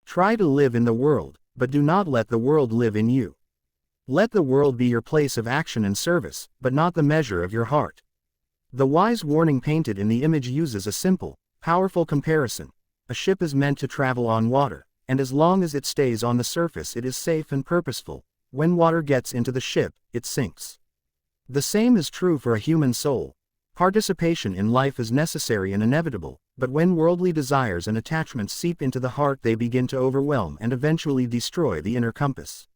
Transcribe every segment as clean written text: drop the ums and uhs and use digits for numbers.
Try to live in the world, but do not let the world live in you. Let the world be your place of action and service, but not the measure of your heart. The wise warning painted in the image uses a simple, powerful comparison. A ship is meant to travel on water, and as long as it stays on the surface it is safe and purposeful. When water gets into the ship, it sinks. The same is true for a human soul. Participation in life is necessary and inevitable, but when worldly desires and attachments seep into the heart they begin to overwhelm and eventually destroy the inner compass.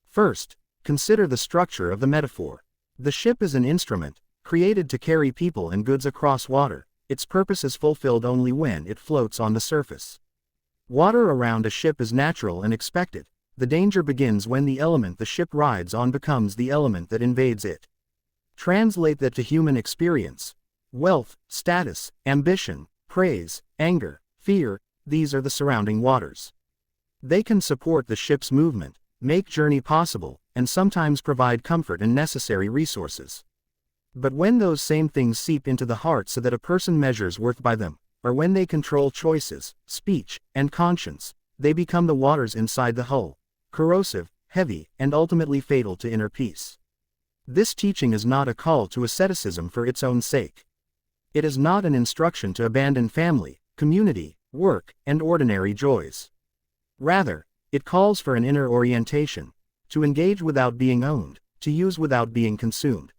First, consider the structure of the metaphor. The ship is an instrument, created to carry people and goods across water. Its purpose is fulfilled only when it floats on the surface. Water around a ship is natural and expected. The danger begins when the element the ship rides on becomes the element that invades it. Translate that to human experience. Wealth, status, ambition, praise, anger, fear, these are the surrounding waters. They can support the ship's movement, make journey possible, and sometimes provide comfort and necessary resources. But when those same things seep into the heart so that a person measures worth by them, or when they control choices, speech, and conscience, they become the waters inside the hull, corrosive, heavy, and ultimately fatal to inner peace. This teaching is not a call to asceticism for its own sake. It is not an instruction to abandon family, community, work, and ordinary joys. Rather, it calls for an inner orientation, to engage without being owned, to use without being consumed.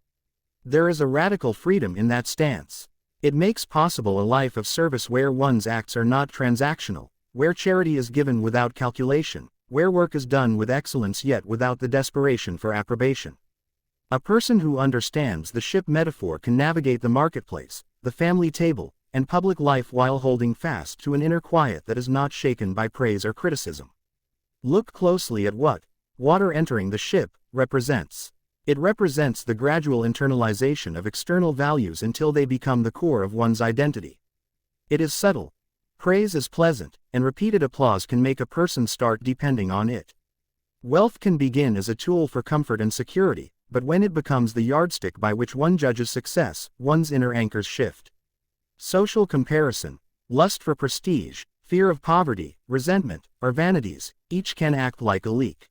There is a radical freedom in that stance. It makes possible a life of service where one's acts are not transactional, where charity is given without calculation, where work is done with excellence yet without the desperation for approbation. A person who understands the ship metaphor can navigate the marketplace, the family table, and public life while holding fast to an inner quiet that is not shaken by praise or criticism. Look closely at what water entering the ship represents. It represents the gradual internalization of external values until they become the core of one's identity. It is subtle. Praise is pleasant, and repeated applause can make a person start depending on it. Wealth can begin as a tool for comfort and security, but when it becomes the yardstick by which one judges success, one's inner anchors shift. Social comparison, lust for prestige, fear of poverty, resentment, or vanities, each can act like a leak.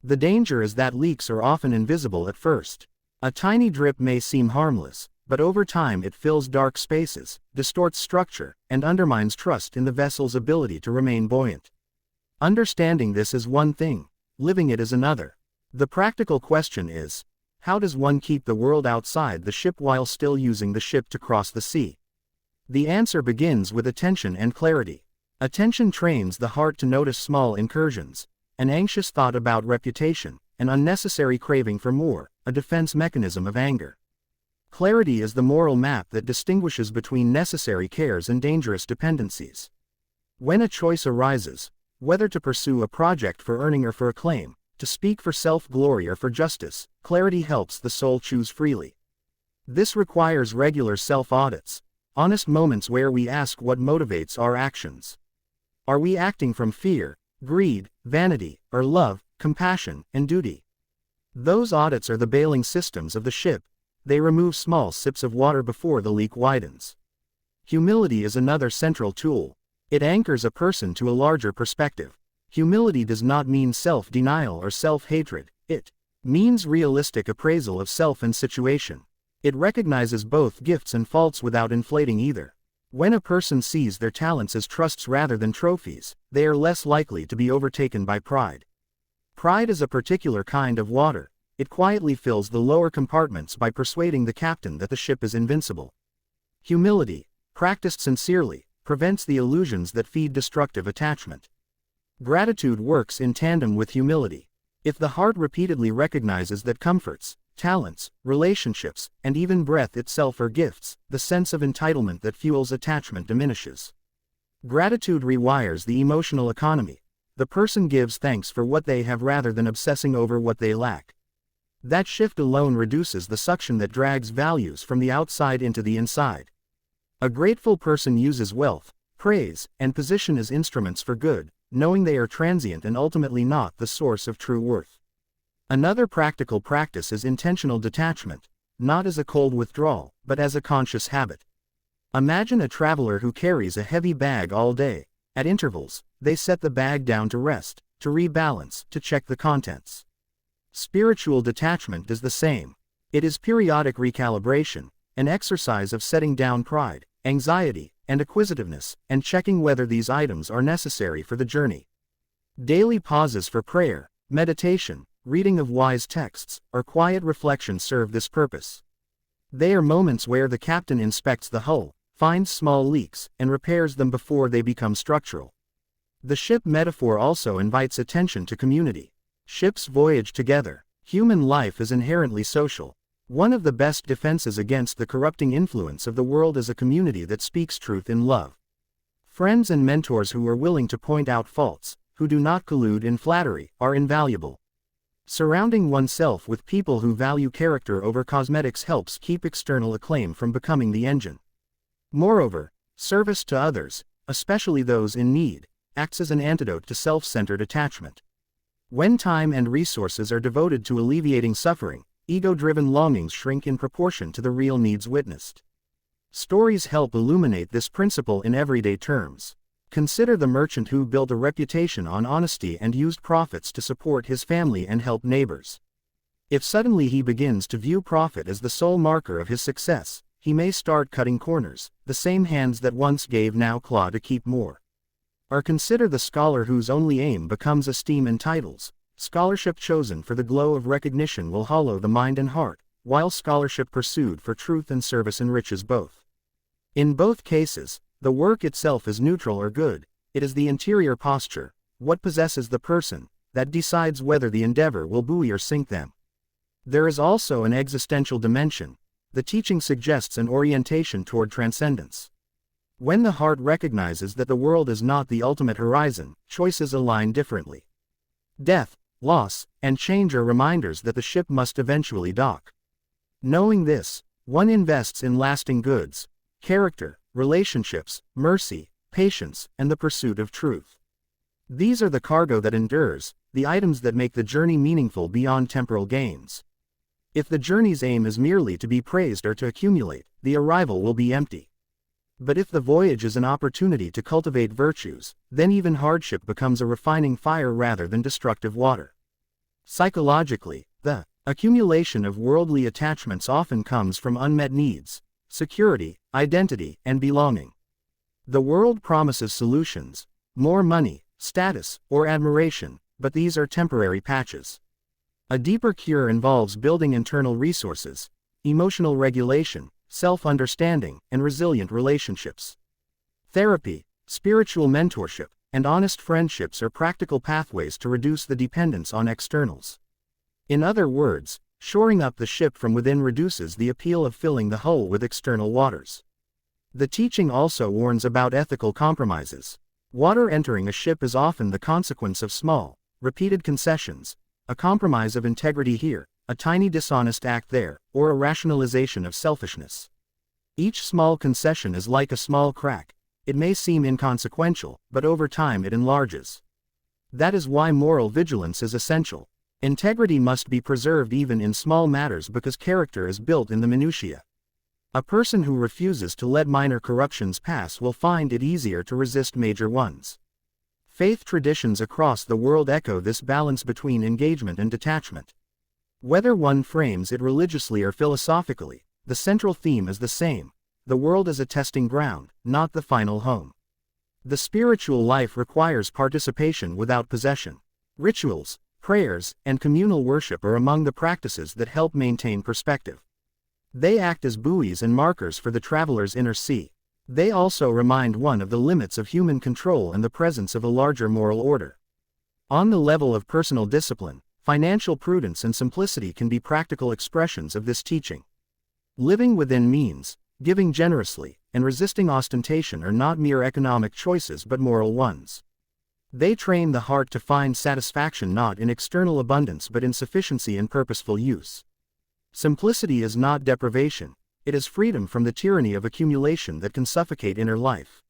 The danger is that leaks are often invisible at first. A tiny drip may seem harmless, but over time it fills dark spaces, distorts structure, and undermines trust in the vessel's ability to remain buoyant. Understanding this is one thing, living it is another. The practical question is, how does one keep the world outside the ship while still using the ship to cross the sea? The answer begins with attention and clarity. Attention trains the heart to notice small incursions, an anxious thought about reputation, an unnecessary craving for more, a defense mechanism of anger. Clarity is the moral map that distinguishes between necessary cares and dangerous dependencies. When a choice arises, whether to pursue a project for earning or for acclaim, to speak for self-glory or for justice, clarity helps the soul choose freely. This requires regular self-audits, honest moments where we ask what motivates our actions. Are we acting from fear, greed, vanity, or love, compassion, and duty? Those audits are the bailing systems of the ship. They remove small sips of water before the leak widens. Humility is another central tool. It anchors a person to a larger perspective. Humility does not mean self-denial or self-hatred. It means realistic appraisal of self and situation. It recognizes both gifts and faults without inflating either. When a person sees their talents as trusts rather than trophies, they are less likely to be overtaken by pride. Pride is a particular kind of water. It quietly fills the lower compartments by persuading the captain that the ship is invincible. Humility, practiced sincerely, prevents the illusions that feed destructive attachment. Gratitude works in tandem with humility. If the heart repeatedly recognizes that comforts, talents, relationships, and even breath itself are gifts, the sense of entitlement that fuels attachment diminishes. Gratitude rewires the emotional economy. The person gives thanks for what they have rather than obsessing over what they lack. That shift alone reduces the suction that drags values from the outside into the inside. A grateful person uses wealth, praise, and position as instruments for good, knowing they are transient and ultimately not the source of true worth. Another practical practice is intentional detachment, not as a cold withdrawal, but as a conscious habit. Imagine a traveler who carries a heavy bag all day. At intervals, they set the bag down to rest, to rebalance, to check the contents. Spiritual detachment is the same. It is periodic recalibration, an exercise of setting down pride, anxiety, and acquisitiveness, and checking whether these items are necessary for the journey. Daily pauses for prayer, meditation, reading of wise texts, or quiet reflection serve this purpose. They are moments where the captain inspects the hull, finds small leaks, and repairs them before they become structural. The ship metaphor also invites attention to community. Ships voyage together. Human life is inherently social. One of the best defenses against the corrupting influence of the world is a community that speaks truth in love. Friends and mentors who are willing to point out faults, who do not collude in flattery, are invaluable. Surrounding oneself with people who value character over cosmetics helps keep external acclaim from becoming the engine. Moreover, service to others, especially those in need, acts as an antidote to self-centered attachment. When time and resources are devoted to alleviating suffering, ego-driven longings shrink in proportion to the real needs witnessed. Stories help illuminate this principle in everyday terms. Consider the merchant who built a reputation on honesty and used profits to support his family and help neighbors. If suddenly he begins to view profit as the sole marker of his success, he may start cutting corners. The same hands that once gave now claw to keep more. Or consider the scholar whose only aim becomes esteem and titles. Scholarship chosen for the glow of recognition will hollow the mind and heart, while scholarship pursued for truth and service enriches both. In both cases, the work itself is neutral or good. It is the interior posture, what possesses the person, that decides whether the endeavor will buoy or sink them. There is also an existential dimension. The teaching suggests an orientation toward transcendence. When the heart recognizes that the world is not the ultimate horizon, choices align differently. Death, loss, and change are reminders that the ship must eventually dock. Knowing this, one invests in lasting goods, character, relationships, mercy, patience, and the pursuit of truth. These are the cargo that endures, the items that make the journey meaningful beyond temporal gains. If the journey's aim is merely to be praised or to accumulate, the arrival will be empty. But if the voyage is an opportunity to cultivate virtues, then even hardship becomes a refining fire rather than destructive water. Psychologically, the accumulation of worldly attachments often comes from unmet needs, security, identity, and belonging. The world promises solutions, more money, status, or admiration, but these are temporary patches. A deeper cure involves building internal resources, emotional regulation, self-understanding, and resilient relationships. Therapy, spiritual mentorship, and honest friendships are practical pathways to reduce the dependence on externals. In other words, shoring up the ship from within reduces the appeal of filling the hull with external waters. The teaching also warns about ethical compromises. Water entering a ship is often the consequence of small, repeated concessions, a compromise of integrity here, a tiny dishonest act there, or a rationalization of selfishness. Each small concession is like a small crack. It may seem inconsequential, but over time it enlarges. That is why moral vigilance is essential. Integrity must be preserved even in small matters because character is built in the minutiae. A person who refuses to let minor corruptions pass will find it easier to resist major ones. Faith traditions across the world echo this balance between engagement and detachment. Whether one frames it religiously or philosophically, the central theme is the same. The world is a testing ground, not the final home. The spiritual life requires participation without possession. Rituals, prayers, and communal worship are among the practices that help maintain perspective. They act as buoys and markers for the traveler's inner sea. They also remind one of the limits of human control and the presence of a larger moral order. On the level of personal discipline, financial prudence and simplicity can be practical expressions of this teaching. Living within means, giving generously, and resisting ostentation are not mere economic choices but moral ones. They train the heart to find satisfaction not in external abundance but in sufficiency and purposeful use. Simplicity is not deprivation, it is freedom from the tyranny of accumulation that can suffocate inner life.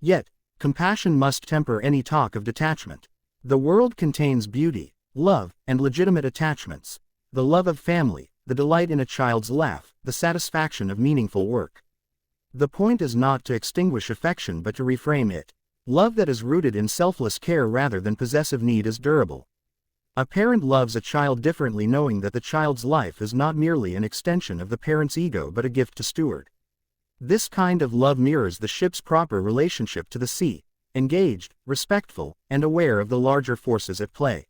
Yet, compassion must temper any talk of detachment. The world contains beauty, love, and legitimate attachments, the love of family, the delight in a child's laugh, the satisfaction of meaningful work. The point is not to extinguish affection but to reframe it. Love that is rooted in selfless care rather than possessive need is durable. A parent loves a child differently, knowing that the child's life is not merely an extension of the parent's ego but a gift to steward. This kind of love mirrors the ship's proper relationship to the sea, engaged, respectful, and aware of the larger forces at play.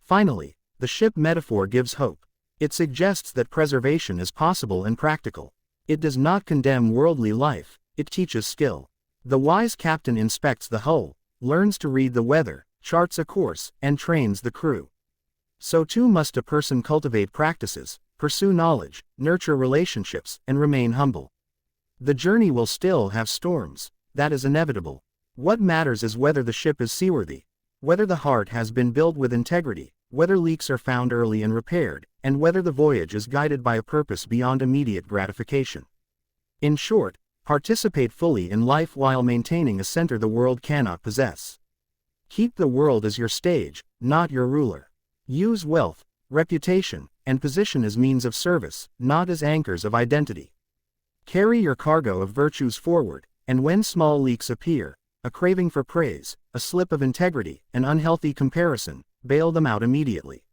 Finally, the ship metaphor gives hope. It suggests that preservation is possible and practical. It does not condemn worldly life, it teaches skill. The wise captain inspects the hull, learns to read the weather, charts a course, and trains the crew. So too must a person cultivate practices, pursue knowledge, nurture relationships, and remain humble. The journey will still have storms, that is inevitable. What matters is whether the ship is seaworthy, whether the heart has been built with integrity, whether leaks are found early and repaired, and whether the voyage is guided by a purpose beyond immediate gratification. In short, participate fully in life while maintaining a center the world cannot possess. Keep the world as your stage, not your ruler. Use wealth, reputation, and position as means of service, not as anchors of identity. Carry your cargo of virtues forward, and when small leaks appear, a craving for praise, a slip of integrity, an unhealthy comparison, bail them out immediately.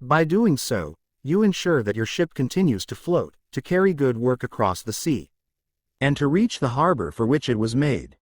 By doing so, you ensure that your ship continues to float, to carry good work across the sea, and to reach the harbor for which it was made.